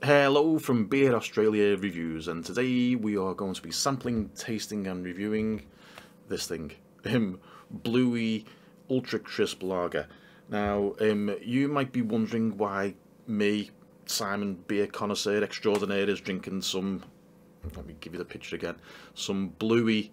Hello from Beer Australia Reviews, and today we are going to be sampling, tasting and reviewing this thing, Bluey Ultra Crisp Lager. Now, you might be wondering why me, Simon, beer connoisseur extraordinaire, is drinking some, let me give you the picture again, some Bluey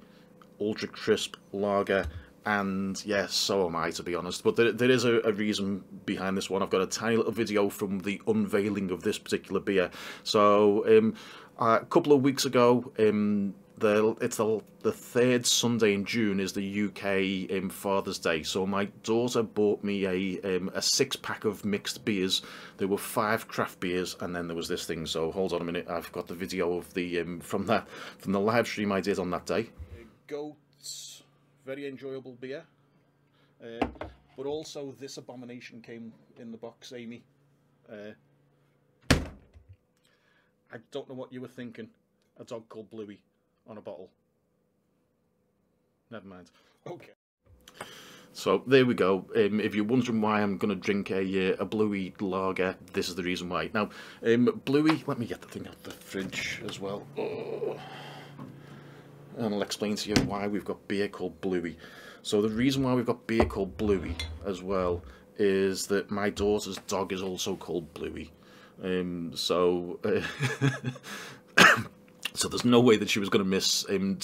Ultra Crisp Lager. And yes, so am I, to be honest, but there is a reason behind this one. I've got a tiny little video from the unveiling of this particular beer. So a couple of weeks ago, it's the third Sunday in June is the UK Father's Day. So my daughter bought me a 6-pack of mixed beers. There were 5 craft beers, and then there was this thing. So hold on a minute, I've got the video of the from the live stream I did on that day. Goats. Very enjoyable beer, but also this abomination came in the box, Amy. I don't know what you were thinking. A dog called Bluey on a bottle. Never mind. Okay. So there we go. If you're wondering why I'm going to drink a Bluey lager, this is the reason why. Now, Bluey. Let me get the thing out the fridge as well. And I'll explain to you why we've got beer called Bluey. So the reason why we've got beer called Bluey as well is that my daughter's dog is also called Bluey. So there's no way that she was going to miss when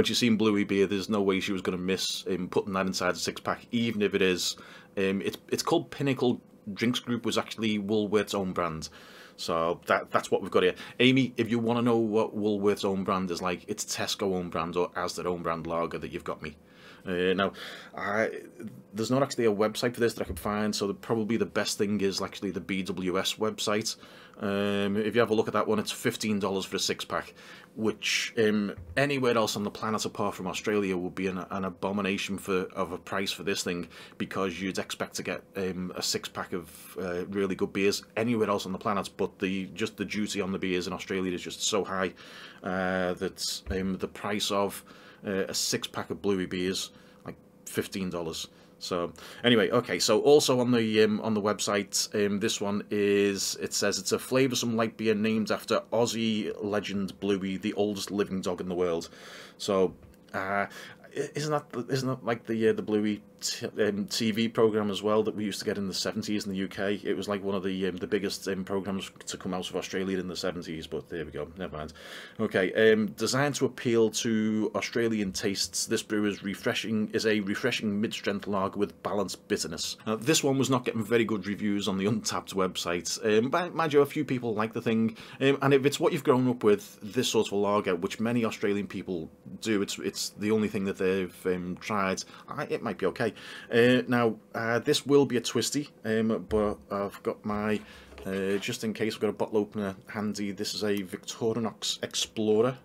she's seen Bluey beer. There's no way she was going to miss putting that inside a 6-pack, even if it is. It's called Pinnacle Drinks Group, was actually Woolworths' own brand. So that's what we've got here. Amy, if you want to know what Woolworths' own brand is like, it's Tesco own brand or Asda own brand lager that you've got me. Now, there's not actually a website for this that I could find, so probably the best thing is actually the BWS website. If you have a look at that one, it's $15 for a 6-pack, which anywhere else on the planet apart from Australia would be an abomination of a price for this thing, because you'd expect to get a 6-pack of really good beers anywhere else on the planet, but just the duty on the beers in Australia is just so high that the price of a 6-pack of Bluey beers, like $15. So anyway, okay. So also on the website, this one it says it's a flavoursome light beer named after Aussie legend Bluey, the oldest living dog in the world. So isn't that like the Bluey TV program as well that we used to get in the 70s in the UK? It was like one of the biggest programs to come out of Australia in the 70s, but there we go, never mind. Okay, designed to appeal to Australian tastes, this brew is a refreshing mid-strength lager with balanced bitterness. This one was not getting very good reviews on the Untapped website, but mind you, a few people like the thing, and if it's what you've grown up with, this sort of a lager, which many Australian people do, it's the only thing that they've tried, it might be okay. Now, this will be a twisty, but I've got my, just in case, I've got a bottle opener handy. This is a Victorinox Explorer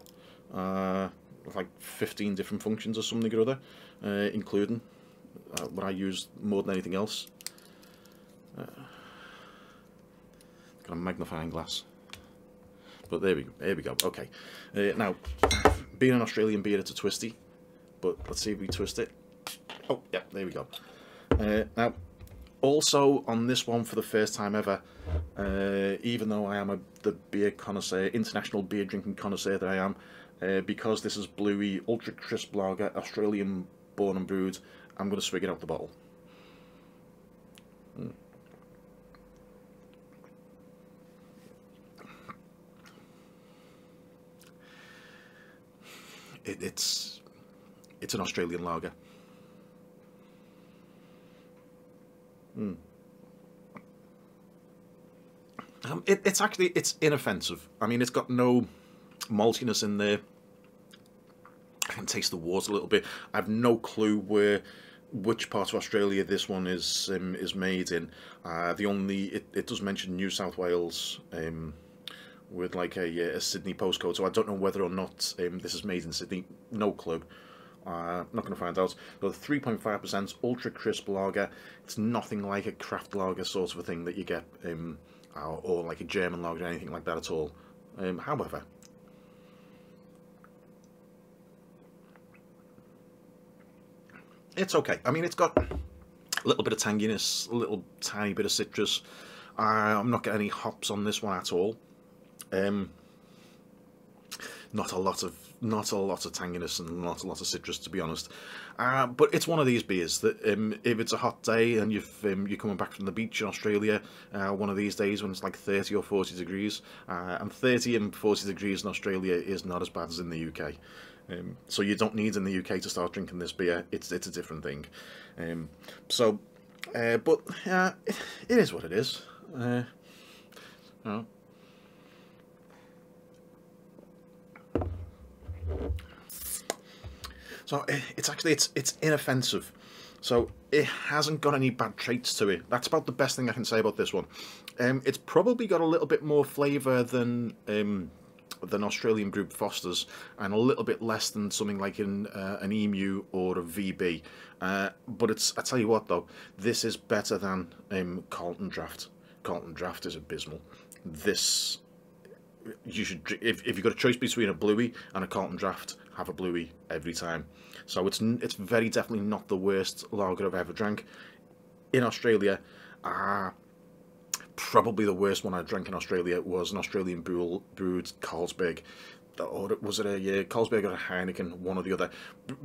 with like 15 different functions or something or other, including what I use more than anything else. Got a magnifying glass. But there we go. Okay. Now, being an Australian beer, it's a twisty, but let's see if we twist it. Oh, yeah, there we go. Now, also on this one for the first time ever, even though I am the beer connoisseur, international beer drinking connoisseur that I am, because this is Bluey Ultra Crisp Lager, Australian born and brewed, I'm going to swig it out the bottle. It's an Australian lager. It's inoffensive. I mean, it's got no maltiness in there. I can taste the water a little bit. I have no clue which part of Australia this one is made in. It does mention New South Wales with like a Sydney postcode, so I don't know whether or not this is made in Sydney. No clue. Not going to find out. So 3.5% Ultra Crisp Lager. It's nothing like a craft lager sort of a thing that you get, or like a German lager or anything like that at all. However, it's okay. I mean, it's got a little bit of tanginess, a little tiny bit of citrus. I'm not getting any hops on this one at all. Not a lot of tanginess and not a lot of citrus, to be honest. But it's one of these beers that if it's a hot day and you're coming back from the beach in Australia, one of these days when it's like 30 or 40 degrees, and 30 and 40 degrees in Australia is not as bad as in the UK. So you don't need in the UK to start drinking this beer. It's a different thing. But it is what it is. So it's inoffensive. So it hasn't got any bad traits to it. That's about the best thing I can say about this one. It's probably got a little bit more flavour than Australian brewed Fosters, and a little bit less than something like an Emu or a VB. But I tell you what though, this is better than Carlton Draft. Carlton Draft is abysmal. This, you should, if you've got a choice between a Bluey and a Carlton Draft, have a Bluey every time. So it's very definitely not the worst lager I've ever drank. In Australia, probably the worst one I drank in Australia was an Australian brewed Carlsberg. Or was it a Carlsberg or a Heineken, one or the other.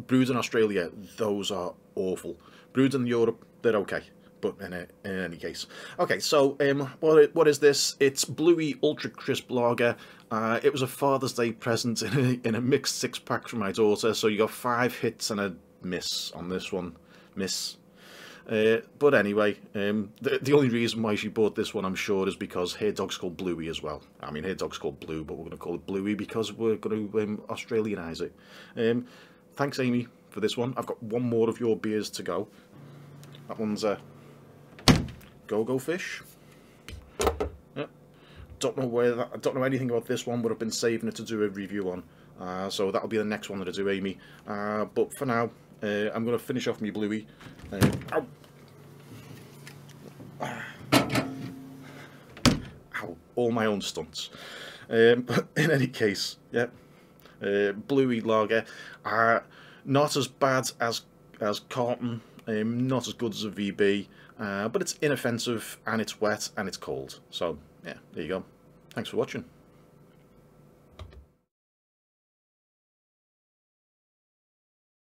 Brewed in Australia, those are awful. Brewed in Europe, they're okay. But in any case, okay. So what is this? It's Bluey Ultra Crisp Lager. It was a Father's Day present in a mixed 6-pack from my daughter. So you got 5 hits and a miss on this one, miss. But anyway, the only reason why she bought this one, I'm sure, is because her dog's called Bluey as well. I mean, her dog's called Blue, but we're going to call it Bluey because we're going to Australianise it. Thanks, Amy, for this one. I've got one more of your beers to go. That one's a Go-Go Fish. Yeah. Don't know anything about this one, but I've been saving it to do a review on. So that'll be the next one that I do, Amy. But for now, I'm going to finish off my Bluey. Ow. Ow, all my own stunts. But in any case, yeah, Bluey Lager, not as bad as Carlton, not as good as a VB, but it's inoffensive and it's wet and it's cold. So yeah, there you go. Thanks for watching.